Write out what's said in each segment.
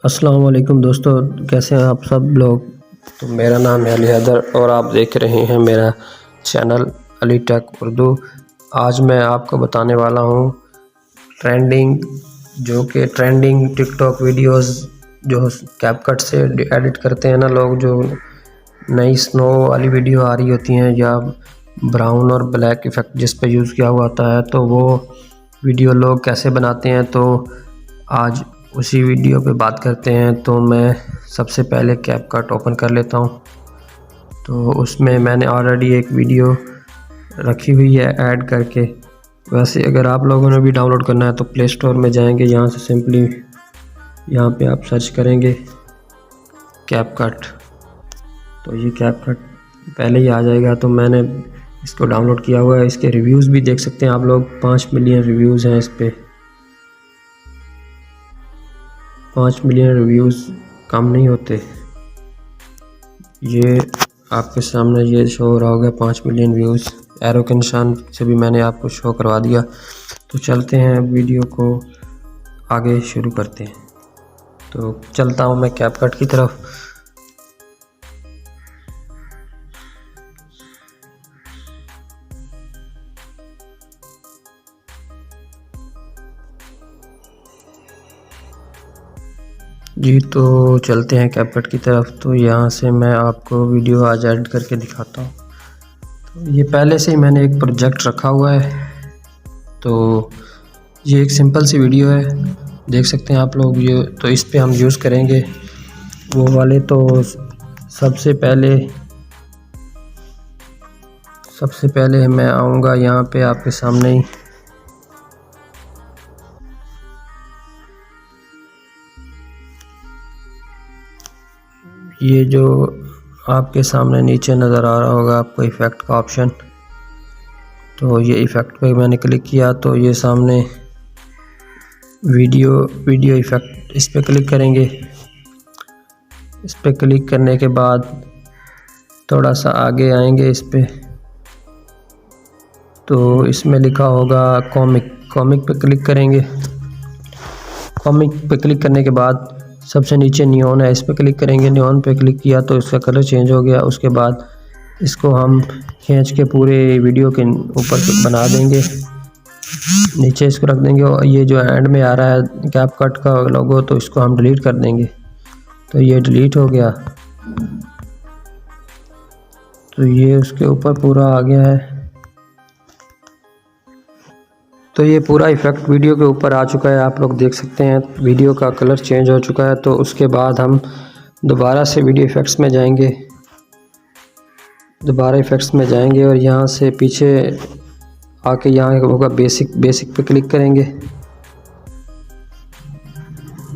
अस्सलाम वालेकुम दोस्तों, कैसे हैं आप सब लोग। तो मेरा नाम है अली हैदर और आप देख रहे हैं मेरा चैनल अली टेक उर्दू। आज मैं आपको बताने वाला हूं ट्रेंडिंग टिकटॉक वीडियोस जो कैपकट से एडिट करते हैं ना लोग। जो नई स्नो वाली वीडियो आ रही होती हैं या ब्राउन और ब्लैक इफ़ेक्ट जिस पे यूज़ किया हुआ होता है, तो वो वीडियो लोग कैसे बनाते हैं, तो आज उसी वीडियो पे बात करते हैं। तो मैं सबसे पहले कैपकट ओपन कर लेता हूँ। तो उसमें मैंने ऑलरेडी एक वीडियो रखी हुई है ऐड करके। वैसे अगर आप लोगों ने भी डाउनलोड करना है तो प्ले स्टोर में जाएंगे, यहाँ से सिंपली यहाँ पे आप सर्च करेंगे कैपकट, तो ये कैपकट पहले ही आ जाएगा। तो मैंने इसको डाउनलोड किया हुआ है। इसके रिव्यूज़ भी देख सकते हैं आप लोग, 5 मिलियन रिव्यूज़ हैं इस पर। 5 मिलियन रिव्यूज़ कम नहीं होते। ये आपके सामने ये शो हो रहा होगा 5 मिलियन व्यूज़। एरो के निशान से भी मैंने आपको शो करवा दिया। तो चलते हैं वीडियो को आगे शुरू करते हैं। तो चलता हूँ मैं कैपकट की तरफ। जी तो चलते हैं कैपकट की तरफ। तो यहाँ से मैं आपको वीडियो आज एड करके दिखाता हूँ। तो ये पहले से ही मैंने एक प्रोजेक्ट रखा हुआ है। तो ये एक सिंपल सी वीडियो है, देख सकते हैं आप लोग। ये तो इस पे हम यूज़ करेंगे वो वाले। तो सबसे पहले मैं आऊँगा यहाँ पे आपके सामने ही। ये जो आपके सामने नीचे नज़र आ रहा होगा आपको इफ़ेक्ट का ऑप्शन, तो ये इफ़ेक्ट पे मैंने क्लिक किया तो ये सामने वीडियो इफ़ेक्ट, इस पे क्लिक करेंगे। इस पे क्लिक करने के बाद थोड़ा सा आगे आएंगे इस पे, तो इसमें लिखा होगा कॉमिक पे क्लिक करेंगे। कॉमिक पे क्लिक करने के बाद सबसे नीचे नियॉन है, इस पे क्लिक करेंगे। नियॉन पे क्लिक किया तो इसका कलर चेंज हो गया। उसके बाद इसको हम खींच के पूरे वीडियो के ऊपर बना देंगे, नीचे इसको रख देंगे। और ये जो एंड में आ रहा है कैपकट का लोगो, तो इसको हम डिलीट कर देंगे। तो ये डिलीट हो गया। तो ये उसके ऊपर पूरा आ गया है। तो ये पूरा इफ़ेक्ट वीडियो के ऊपर आ चुका है, आप लोग देख सकते हैं। वीडियो का कलर चेंज हो चुका है। तो उसके बाद हम दोबारा से वीडियो इफ़ेक्ट्स में जाएंगे। और यहाँ से पीछे आके यहाँ होगा बेसिक पे क्लिक करेंगे।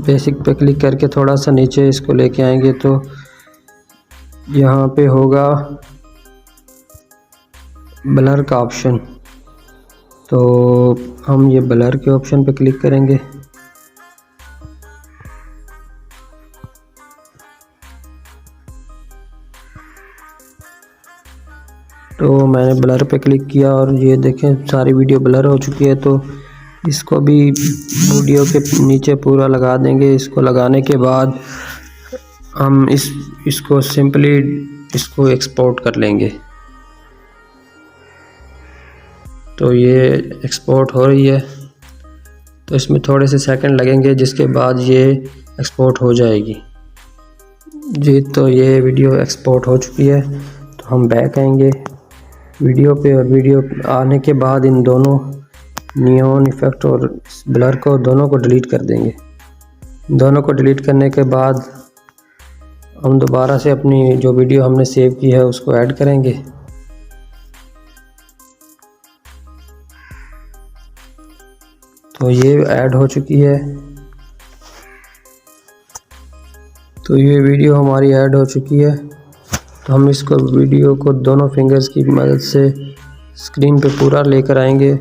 बेसिक पे क्लिक करके थोड़ा सा नीचे इसको लेके आएंगे तो यहाँ पे होगा ब्लर का ऑप्शन। तो हम ये ब्लर के ऑप्शन पे क्लिक करेंगे। तो मैंने ब्लर पे क्लिक किया और ये देखें सारी वीडियो ब्लर हो चुकी है। तो इसको भी वीडियो के नीचे पूरा लगा देंगे। इसको लगाने के बाद हम इसको सिंपली इसको एक्सपोर्ट कर लेंगे। तो ये एक्सपोर्ट हो रही है, तो इसमें थोड़े से सेकंड लगेंगे, जिसके बाद ये एक्सपोर्ट हो जाएगी। जी तो ये वीडियो एक्सपोर्ट हो चुकी है। तो हम बैक आएंगे वीडियो पे, और वीडियो आने के बाद इन दोनों नियॉन इफ़ेक्ट और ब्लर को दोनों को डिलीट कर देंगे। दोनों को डिलीट करने के बाद हम दोबारा से अपनी जो वीडियो हमने सेव की है उसको ऐड करेंगे। तो ये ऐड हो चुकी है। तो ये वीडियो हमारी ऐड हो चुकी है। तो हम इसको वीडियो को दोनों फिंगर्स की मदद से स्क्रीन पे पूरा लेकर आएंगे।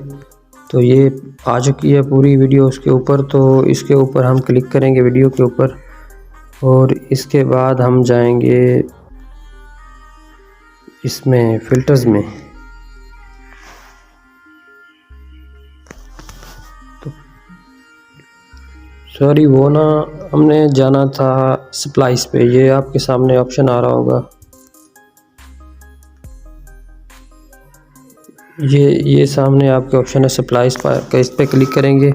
तो ये आ चुकी है पूरी वीडियो उसके ऊपर। तो इसके ऊपर हम क्लिक करेंगे वीडियो के ऊपर, और इसके बाद हम जाएंगे इसमें फ़िल्टर्स में। सॉरी, वो ना हमने जाना था स्प्लाइस पे। ये आपके सामने ऑप्शन आ रहा होगा, ये सामने आपके ऑप्शन है स्प्लाइस पर। इस पर क्लिक करेंगे,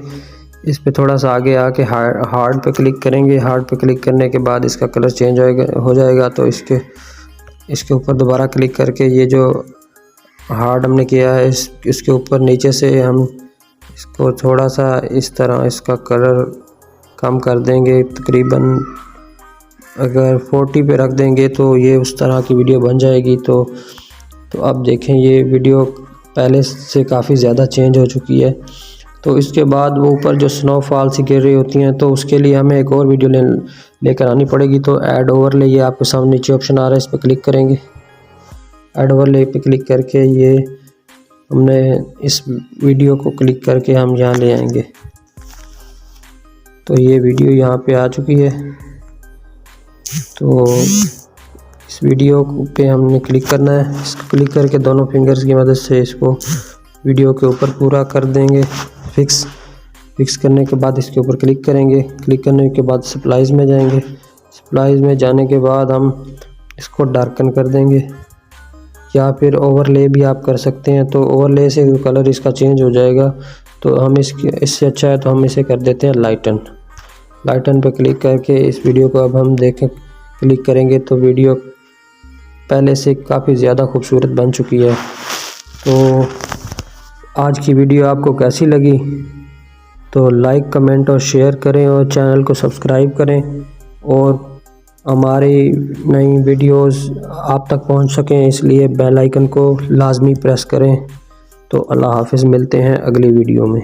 इस पे थोड़ा सा आगे आके हार्ड पे क्लिक करेंगे। हार्ड पे क्लिक करने के बाद इसका कलर चेंज हो जाएगा। तो इसके ऊपर दोबारा क्लिक करके ये जो हार्ड हमने किया है इसके ऊपर नीचे से हम इसको थोड़ा सा इस तरह इसका कलर कम कर देंगे। तकरीबन अगर 40 पे रख देंगे तो ये उस तरह की वीडियो बन जाएगी। तो अब देखें, ये वीडियो पहले से काफ़ी ज़्यादा चेंज हो चुकी है। तो इसके बाद वो ऊपर जो स्नोफॉल सी गिर रही होती हैं, तो उसके लिए हमें एक और वीडियो लेकर आनी पड़ेगी। तो ऐड ओवरले, ये आपके सामने नीचे ऑप्शन आ रहा है, इस पर क्लिक करेंगे। ऐड ओवरले पे क्लिक करके ये हमने इस वीडियो को क्लिक करके हम यहाँ ले आएंगे। तो ये वीडियो यहाँ पे आ चुकी है। तो इस वीडियो पे हमने क्लिक करना है। इसको क्लिक करके दोनों फिंगर्स की मदद से इसको वीडियो के ऊपर पूरा कर देंगे फिक्स करने के बाद इसके ऊपर क्लिक करेंगे। क्लिक करने के बाद स्प्लाइस में जाएंगे। स्प्लाइस में जाने के बाद हम इसको डार्कन कर देंगे, या फिर ओवरले भी आप कर सकते हैं। तो ओवरले से कलर इसका चेंज हो जाएगा। तो हम इससे अच्छा है तो हम इसे कर देते हैं लाइटन पे क्लिक करके इस वीडियो को अब हम क्लिक करेंगे तो वीडियो पहले से काफ़ी ज़्यादा खूबसूरत बन चुकी है। तो आज की वीडियो आपको कैसी लगी? तो लाइक, कमेंट और शेयर करें और चैनल को सब्सक्राइब करें, और हमारी नई वीडियोस आप तक पहुंच सकें इसलिए बेल आइकन को लाजमी प्रेस करें। तो अल्लाह हाफ़िज़, मिलते हैं अगली वीडियो में।